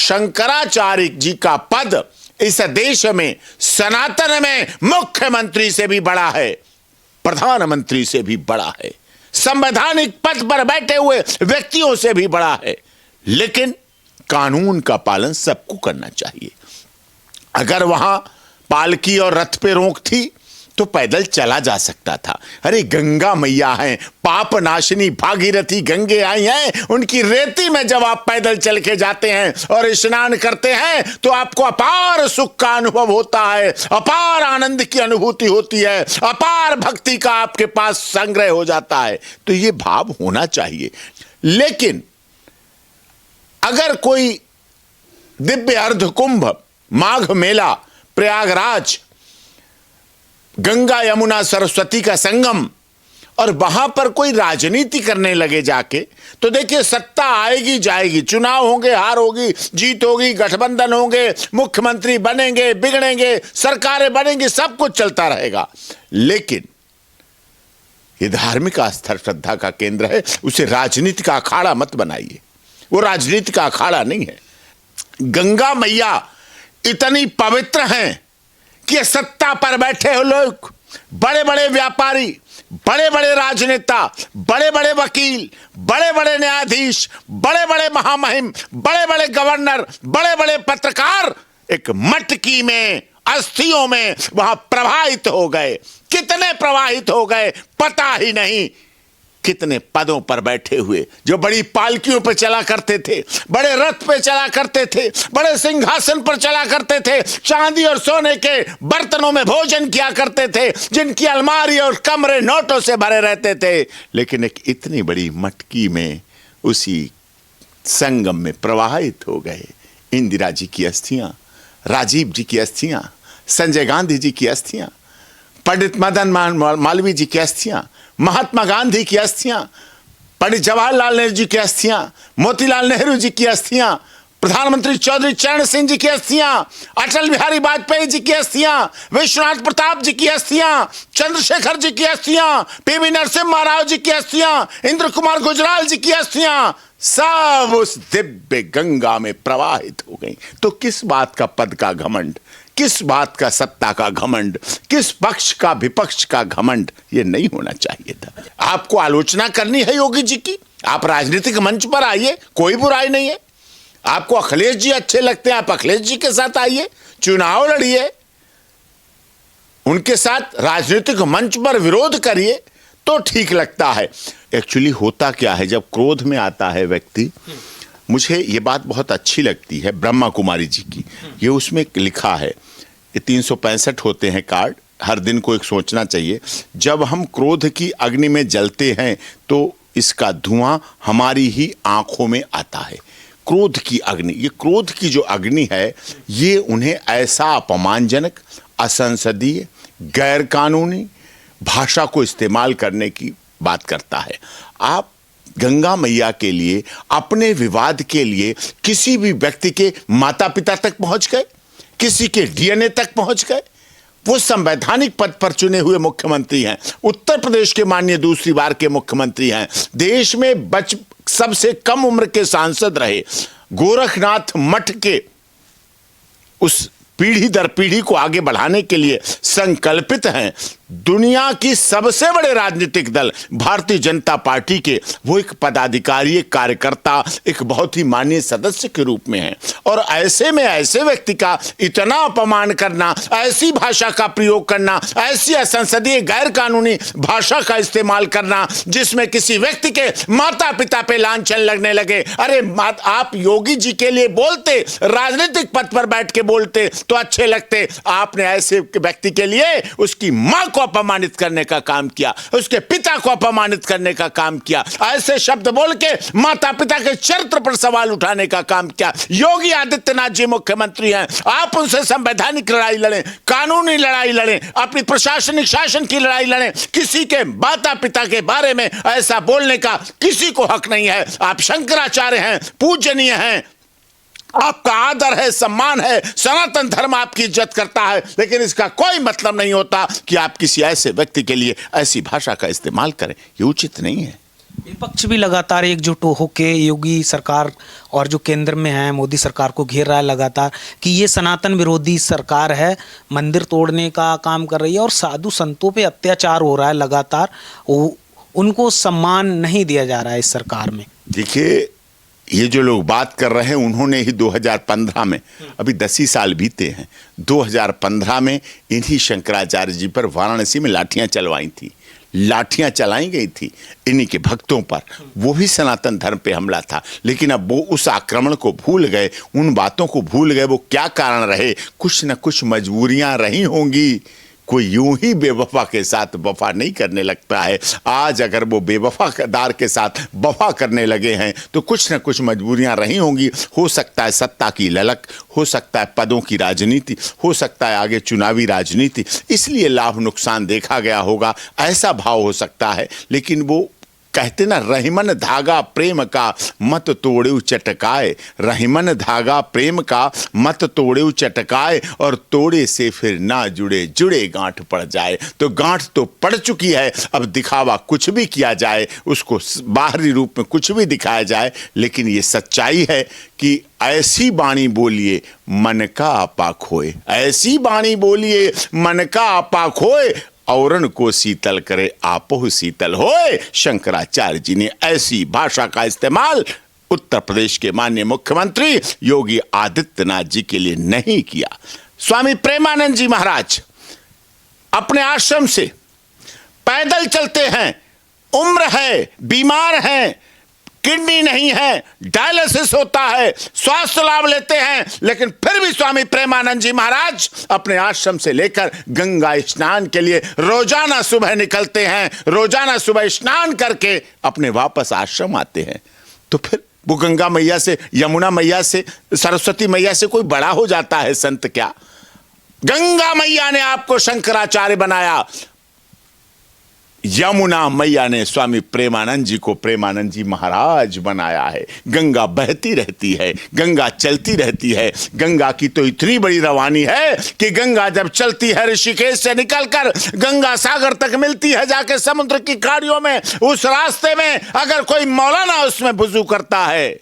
शंकराचार्य जी का पद इस देश में सनातन में मुख्यमंत्री से भी बड़ा है, प्रधानमंत्री से भी बड़ा है, संवैधानिक पद पर बैठे हुए व्यक्तियों से भी बड़ा है। लेकिन कानून का पालन सबको करना चाहिए। अगर वहां पालकी और रथ पे रोक थी तो पैदल चला जा सकता था। अरे गंगा मैया हैं, पाप नाशिनी भागीरथी गंगे आई हैं, उनकी रेती में जब आप पैदल चल के जाते हैं और स्नान करते हैं तो आपको अपार सुख का अनुभव होता है, अपार आनंद की अनुभूति होती है, अपार भक्ति का आपके पास संग्रह हो जाता है। तो ये भाव होना चाहिए। लेकिन अगर कोई दिव्य अर्ध कुंभ, माघ मेला, प्रयागराज, गंगा यमुना सरस्वती का संगम, और वहां पर कोई राजनीति करने लगे जाके, तो देखिए सत्ता आएगी जाएगी, चुनाव होंगे, हार होगी, जीत होगी, गठबंधन होंगे, मुख्यमंत्री बनेंगे, बिगड़ेंगे, सरकारें बनेंगी, सब कुछ चलता रहेगा। लेकिन ये धार्मिक आस्था श्रद्धा का केंद्र है, उसे राजनीति का अखाड़ा मत बनाइए। वो राजनीति का अखाड़ा नहीं है। गंगा मैया इतनी पवित्र हैं कि सत्ता पर बैठे हुए लोग, बड़े बड़े व्यापारी, बड़े बड़े राजनेता, बड़े बड़े वकील, बड़े बड़े न्यायाधीश, बड़े बड़े महामहिम, बड़े बड़े गवर्नर, बड़े बड़े पत्रकार एक मटकी में, अस्थियों में वहां प्रवाहित हो गए। कितने प्रवाहित हो गए पता ही नहीं। कितने पदों पर बैठे हुए, जो बड़ी पालकियों पर चला करते थे, बड़े रथ पे चला करते थे, बड़े सिंहासन पर चला करते थे, चांदी और सोने के बर्तनों में भोजन किया करते थे, जिनकी अलमारी और कमरे नोटों से भरे रहते थे। लेकिन एक इतनी बड़ी मटकी में, उसी संगम में प्रवाहित हो गए। इंदिरा जी की अस्थियां, राजीव जी की अस्थियां, संजय गांधी जी की अस्थियां, पंडित मदन मालवीय जी की अस्थियां, महात्मा गांधी की अस्थियां, पंडित जवाहरलाल नेहरू जी की अस्थियां, मोतीलाल नेहरू जी की अस्थियां, प्रधानमंत्री चौधरी चरण सिंह जी की अस्थियां, अटल बिहारी वाजपेयी जी की अस्थियां, विश्वनाथ प्रताप जी की अस्थियां, चंद्रशेखर जी की अस्थियां, पीवी नरसिम्हा राव जी की अस्थियां, इंद्र कुमार गुजराल जी की अस्थियां, सब उस दिव्य गंगा में प्रवाहित हो गई। तो किस बात का पद का घमंड, किस बात का सत्ता का घमंड, किस पक्ष का विपक्ष का घमंड, ये नहीं होना चाहिए था। आपको आलोचना करनी है योगी जी की, आप राजनीतिक मंच पर आइए, कोई बुराई नहीं है। आपको अखिलेश जी अच्छे लगते हैं, आप अखिलेश जी के साथ आइए, चुनाव लड़िए, उनके साथ राजनीतिक मंच पर विरोध करिए तो ठीक लगता है। एक्चुअली होता क्या है, जब क्रोध में आता है व्यक्ति, मुझे ये बात बहुत अच्छी लगती है ब्रह्मा कुमारी जी की, ये उसमें लिखा है, ये 365 होते हैं कार्ड, हर दिन को एक सोचना चाहिए। जब हम क्रोध की अग्नि में जलते हैं तो इसका धुआं हमारी ही आंखों में आता है। क्रोध की अग्नि, ये क्रोध की जो अग्नि है, ये उन्हें ऐसा अपमानजनक, असंसदीय, गैर कानूनी भाषा को इस्तेमाल करने की बात करता है। आप गंगा मैया के लिए, अपने विवाद के लिए किसी भी व्यक्ति के माता पिता तक पहुंच गए, किसी के डीएनए तक पहुंच गए। वो संवैधानिक पद पर चुने हुए मुख्यमंत्री हैं, उत्तर प्रदेश के माननीय दूसरी बार के मुख्यमंत्री हैं, देश में सबसे कम उम्र के सांसद रहे, गोरखनाथ मठ के उस पीढ़ी दर पीढ़ी को आगे बढ़ाने के लिए संकल्पित हैं। दुनिया की सबसे बड़े राजनीतिक दल भारतीय जनता पार्टी के वो एक पदाधिकारी, एक कार्यकर्ता, एक बहुत ही माननीय सदस्य के रूप में हैं। और ऐसे में ऐसे व्यक्ति का इतना अपमान करना, ऐसी भाषा का प्रयोग करना, ऐसी असंसदीय गैर कानूनी भाषा का इस्तेमाल करना जिसमें किसी व्यक्ति के माता पिता पे लांछन लगने लगे। अरे आप योगी जी के लिए बोलते, राजनीतिक पद पर बैठ के बोलते तो अच्छे लगते। आपने ऐसे व्यक्ति के लिए उसकी मां को अपमानित करने का काम किया, उसके पिता को अपमानित करने का काम किया, ऐसे शब्द बोल के माता पिता के चरित्र पर सवाल उठाने का काम किया। योगी आदित्यनाथ जी मुख्यमंत्री हैं, आप उनसे संवैधानिक लड़ाई लड़ें, कानूनी लड़ाई लड़ें, अपनी प्रशासनिक शासन की लड़ाई लड़ें। किसी के माता पिता के बारे में ऐसा बोलने का किसी को हक नहीं है। आप शंकराचार्य हैं, पूजनीय हैं, आपका आदर है, सम्मान है, सनातन धर्म आपकी इज्जत करता है, लेकिन इसका कोई मतलब नहीं होता कि आप किसी ऐसे व्यक्ति के लिए ऐसी भाषा का इस्तेमाल करें। ये उचित नहीं है। विपक्ष भी लगातार एकजुट होके योगी सरकार और जो केंद्र में है मोदी सरकार को घेर रहा है लगातार कि ये सनातन विरोधी सरकार है, मंदिर तोड़ने का काम कर रही है और साधु संतों पे अत्याचार हो रहा है लगातार, उनको सम्मान नहीं दिया जा रहा है इस सरकार में। देखिए, ये जो लोग बात कर रहे हैं उन्होंने ही 2015 में, अभी 10 ही साल बीते हैं, 2015 में इन्हीं शंकराचार्य जी पर वाराणसी में लाठियां चलवाई थी, लाठियां चलाई गई थी इन्हीं के भक्तों पर। वो भी सनातन धर्म पे हमला था, लेकिन अब वो उस आक्रमण को भूल गए, उन बातों को भूल गए। वो क्या कारण रहे? कुछ न कुछ मजबूरियां रही होंगी। कोई यूं ही बेवफा के साथ वफा नहीं करने लगता है। आज अगर वो बेवफादार के साथ वफा करने लगे हैं तो कुछ न कुछ मजबूरियां रही होंगी। हो सकता है सत्ता की ललक, हो सकता है पदों की राजनीति, हो सकता है आगे चुनावी राजनीति, इसलिए लाभ नुकसान देखा गया होगा, ऐसा भाव हो सकता है। लेकिन वो कहते ना, रहीमन धागा प्रेम का मत तोड़े चटकाए, रहीमन धागा प्रेम का मत तोड़े चटकाए, और तोड़े से फिर ना जुड़े, जुड़े गांठ पड़ जाए। तो गांठ तो पड़ चुकी है, अब दिखावा कुछ भी किया जाए, उसको बाहरी रूप में कुछ भी दिखाया जाए, लेकिन ये सच्चाई है कि ऐसी बाणी बोलिए मन का आपा खोए, ऐसी बाणी बोलिए मन का आपा खोए, औरन को शीतल करे आपो शीतल होए। शंकराचार्य जी ने ऐसी भाषा का इस्तेमाल उत्तर प्रदेश के माननीय मुख्यमंत्री योगी आदित्यनाथ जी के लिए नहीं किया। स्वामी प्रेमानंद जी महाराज अपने आश्रम से पैदल चलते हैं, उम्र है, बीमार हैं, किडनी नहीं है, डायलिसिस होता है, स्वास्थ्य लाभ लेते हैं, लेकिन फिर भी स्वामी प्रेमानंद जी महाराज अपने आश्रम से लेकर गंगा स्नान के लिए रोजाना सुबह निकलते हैं, रोजाना सुबह स्नान करके अपने वापस आश्रम आते हैं। तो फिर वो गंगा मैया से, यमुना मैया से, सरस्वती मैया से कोई बड़ा हो जाता है संत क्या? गंगा मैया ने आपको शंकराचार्य बनाया, यमुना मैया ने स्वामी प्रेमानंद जी को प्रेमानंद जी महाराज बनाया है। गंगा बहती रहती है, गंगा चलती रहती है। गंगा की तो इतनी बड़ी रवानी है कि गंगा जब चलती है ऋषिकेश से निकलकर गंगा सागर तक मिलती है जाके समुद्र की खाड़ियों में। उस रास्ते में अगर कोई मौलाना उसमें वुजू करता है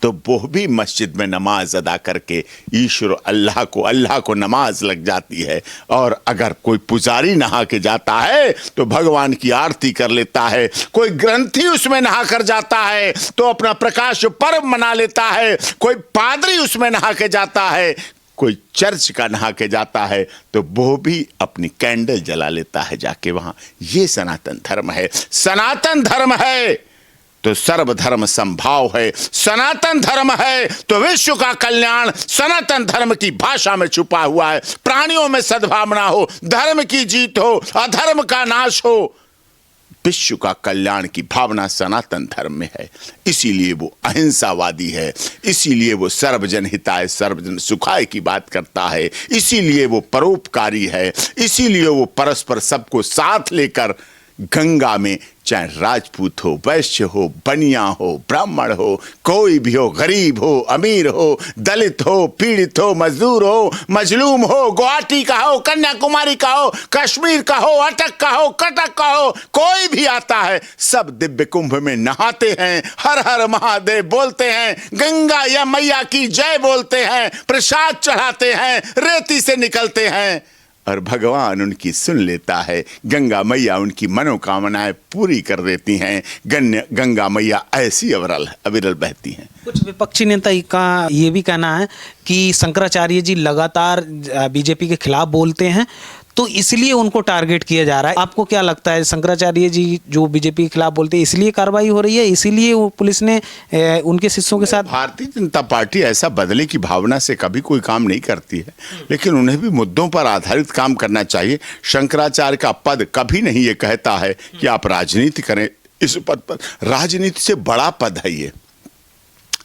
तो वो भी मस्जिद में नमाज अदा करके ईश्वर अल्लाह को नमाज लग जाती है। और अगर कोई पुजारी नहा के जाता है तो भगवान की आरती कर लेता है। कोई ग्रंथी उसमें नहा कर जाता है तो अपना प्रकाश पर्व मना लेता है। कोई पादरी उसमें नहा के जाता है, कोई चर्च का नहा के जाता है तो वो भी अपनी कैंडल जला लेता है जाके वहां। ये सनातन धर्म है। सनातन धर्म है तो सर्वधर्म संभाव है, सनातन धर्म है तो विश्व का कल्याण सनातन धर्म की भाषा में छुपा हुआ है। प्राणियों में सद्भावना हो, धर्म की जीत हो, अधर्म का नाश हो, विश्व का कल्याण की भावना सनातन धर्म में है। इसीलिए वो अहिंसावादी है, इसीलिए वो सर्वजन हिताय सर्वजन सुखाय की बात करता है, इसीलिए वो परोपकारी है, इसीलिए वो परस्पर सबको साथ लेकर गंगा में, चाहे राजपूत हो, वैश्य हो, बनिया हो, ब्राह्मण हो, कोई भी हो, गरीब हो, अमीर हो, दलित हो, पीड़ित हो, मजदूर हो, मजलूम हो, गुवाहाटी का हो, कन्याकुमारी का हो, कश्मीर का हो, अटक का हो, कटक का हो, कोई भी आता है, सब दिव्य कुंभ में नहाते हैं, हर हर महादेव बोलते हैं, गंगा या मैया की जय बोलते हैं, प्रसाद चढ़ाते हैं, रेती से निकलते हैं और भगवान उनकी सुन लेता है। गंगा मैया उनकी मनोकामनाएं पूरी कर देती हैं। गंगा मैया ऐसी अविरल बहती हैं। कुछ विपक्षी नेता का ये भी कहना है कि शंकराचार्य जी लगातार बीजेपी के खिलाफ बोलते हैं तो इसलिए उनको टारगेट किया जा रहा है। आपको क्या लगता है, शंकराचार्य जी जो बीजेपी के खिलाफ बोलते हैं इसलिए कार्रवाई हो रही है, इसीलिए वो पुलिस ने उनके शिष्यों के साथ? भारतीय जनता पार्टी ऐसा बदले की भावना से कभी कोई काम नहीं करती है, लेकिन उन्हें भी मुद्दों पर आधारित काम करना चाहिए। शंकराचार्य का पद कभी नहीं ये कहता है कि आप राजनीति करें। इस पद पर राजनीति से बड़ा पद है ये।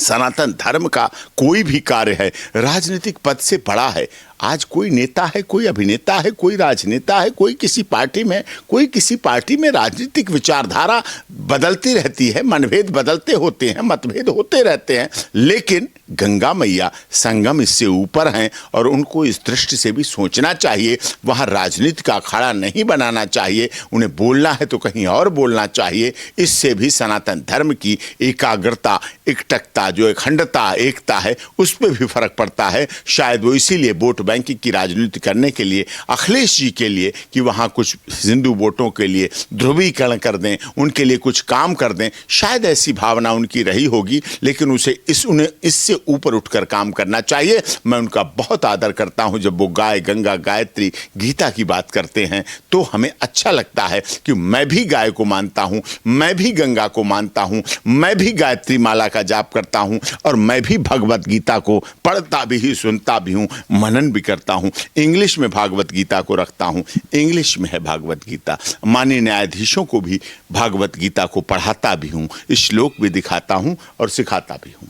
सनातन धर्म का कोई भी कार्य है राजनीतिक पद से बड़ा है। आज कोई नेता है, कोई अभिनेता है, कोई राजनेता है, कोई किसी पार्टी में, कोई किसी पार्टी में, राजनीतिक विचारधारा बदलती रहती है, मनभेद बदलते होते हैं, मतभेद होते रहते हैं, लेकिन गंगा मैया संगम इससे ऊपर हैं और उनको इस दृष्टि से भी सोचना चाहिए। वहाँ राजनीति का अखाड़ा नहीं बनाना चाहिए, उन्हें बोलना है तो कहीं और बोलना चाहिए। इससे भी सनातन धर्म की एकाग्रता, एकटकता, जो अखंडता, एकता है, उस पर भी फर्क पड़ता है। शायद वो इसीलिए वोट बैंक की राजनीति करने के लिए, अखिलेश जी के लिए, कि वहाँ कुछ हिंदू वोटों के लिए ध्रुवीकरण कर दें, उनके लिए कुछ काम कर दें, शायद ऐसी भावना उनकी रही होगी, लेकिन उन्हें इससे ऊपर उठकर काम करना चाहिए। मैं उनका बहुत आदर करता हूं। जब वो गाय, गंगा, गायत्री, गीता की बात करते हैं तो हमें अच्छा लगता है कि मैं भी गाय को मानता हूं, मैं भी गंगा को मानता हूं, मैं भी गायत्री माला का जाप करता हूं और मैं भी भगवत गीता को पढ़ता भी, सुनता भी हूं, मनन भी करता हूं। इंग्लिश में भागवत गीता को रखता हूं, इंग्लिश में है भागवत गीता। माननीय न्यायाधीशों को भी भागवत गीता को पढ़ाता भी हूं, श्लोक भी दिखाता हूं और सिखाता भी हूं।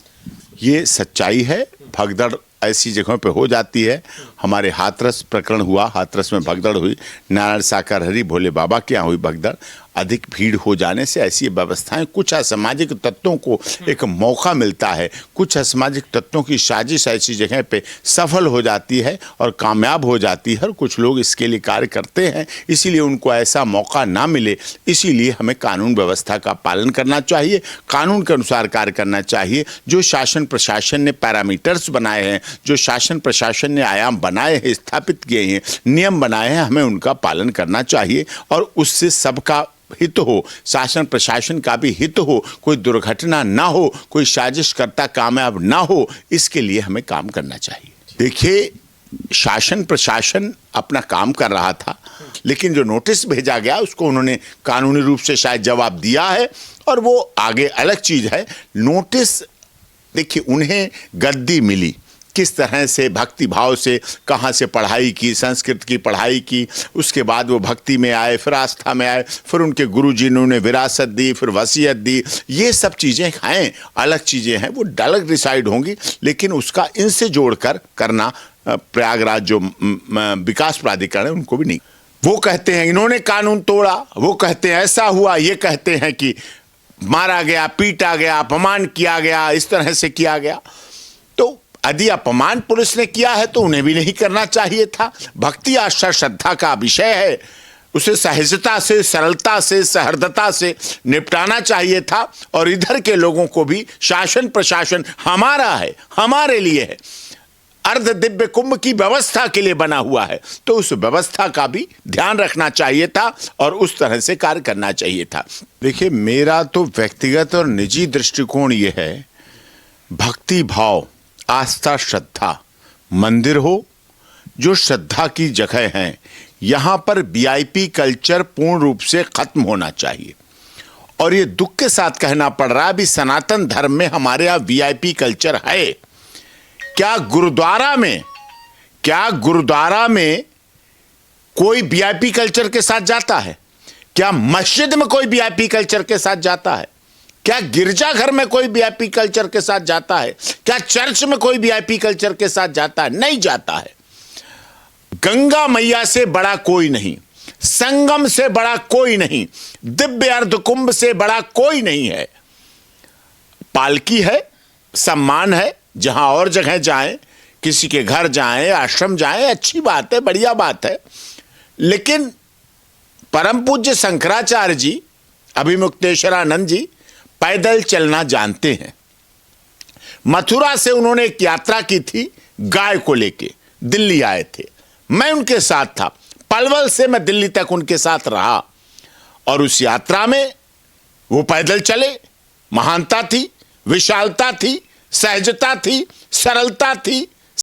ये सच्चाई है। भगदड़ ऐसी जगहों पे हो जाती है। हमारे हाथरस प्रकरण हुआ, हाथरस में भगदड़ हुई, नारायण साकर हरि भोले बाबा के यहाँ हुई भगदड़। अधिक भीड़ हो जाने से ऐसी व्यवस्थाएं, कुछ असामाजिक तत्वों को एक मौका मिलता है, कुछ असामाजिक तत्वों की साजिश ऐसी जगह पे सफल हो जाती है और कामयाब हो जाती है और कुछ लोग इसके लिए कार्य करते हैं, इसीलिए उनको ऐसा मौका ना मिले। इसीलिए हमें कानून व्यवस्था का पालन करना चाहिए, कानून के अनुसार कार्य करना चाहिए। जो शासन प्रशासन ने पैरामीटर्स बनाए हैं, जो शासन प्रशासन ने आयाम बनाए हैं, स्थापित किए हैं, नियम बनाए हैं, हमें उनका पालन करना चाहिए और उससे सबका हित हो, शासन प्रशासन का भी हित हो, कोई दुर्घटना ना हो, कोई साजिशकर्ता कामयाब ना हो, इसके लिए हमें काम करना चाहिए। देखिए, शासन प्रशासन अपना काम कर रहा था, लेकिन जो नोटिस भेजा गया उसको उन्होंने कानूनी रूप से शायद जवाब दिया है और वो आगे अलग चीज है। नोटिस, देखिए, उन्हें गद्दी मिली, किस तरह से भक्ति भाव से, कहाँ से पढ़ाई की, संस्कृत की पढ़ाई की, उसके बाद वो भक्ति में आए, फिर आस्था में आए, फिर उनके गुरुजी ने उन्हें विरासत दी, फिर वसीयत दी। ये सब चीज़ें हैं, अलग चीज़ें हैं, वो अलग डिसाइड होंगी, लेकिन उसका इनसे जोड़कर करना प्रयागराज जो विकास प्राधिकरण है उनको भी नहीं। वो कहते हैं इन्होंने कानून तोड़ा, वो कहते हैं ऐसा हुआ, ये कहते हैं कि मारा गया, पीटा गया, अपमान किया गया, इस तरह से किया गया। तो यदि अपमान पुलिस ने किया है तो उन्हें भी नहीं करना चाहिए था। भक्ति, आस्था, श्रद्धा का विषय है, उसे सहजता से, सरलता से, सहृदयता से निपटाना चाहिए था। और इधर के लोगों को भी शासन प्रशासन हमारा है, हमारे लिए है, अर्ध दिव्य कुंभ की व्यवस्था के लिए बना हुआ है, तो उस व्यवस्था का भी ध्यान रखना चाहिए था और उस तरह से कार्य करना चाहिए था। देखिए, मेरा तो व्यक्तिगत और निजी दृष्टिकोण यह है, भक्ति भाव, आस्था, श्रद्धा, मंदिर हो, जो श्रद्धा की जगह हैं, यहां पर वीआईपी कल्चर पूर्ण रूप से खत्म होना चाहिए। और ये दुख के साथ कहना पड़ रहा है, अभी सनातन धर्म में हमारे यहां वीआईपी कल्चर है। क्या गुरुद्वारा में कोई वीआईपी कल्चर के साथ जाता है? क्या मस्जिद में कोई वीआईपी कल्चर के साथ जाता है? क्या गिरजाघर में कोई वीआईपी कल्चर के साथ जाता है? क्या चर्च में कोई वीआईपी कल्चर के साथ जाता है? नहीं जाता है। गंगा मैया से बड़ा कोई नहीं, संगम से बड़ा कोई नहीं, दिव्य अर्ध कुंभ से बड़ा कोई नहीं है। पालकी है, सम्मान है, जहां और जगह जाएं, किसी के घर जाएं, आश्रम जाएं, अच्छी बात है, बढ़िया बात है, लेकिन परम पूज्य शंकराचार्य जी, अभिमुक्तेश्वरानंद जी पैदल चलना जानते हैं। मथुरा से उन्होंने एक यात्रा की थी, गाय को लेके दिल्ली आए थे, मैं उनके साथ था। पलवल से मैं दिल्ली तक उनके साथ रहा और उस यात्रा में वो पैदल चले। महानता थी, विशालता थी, सहजता थी, सरलता थी,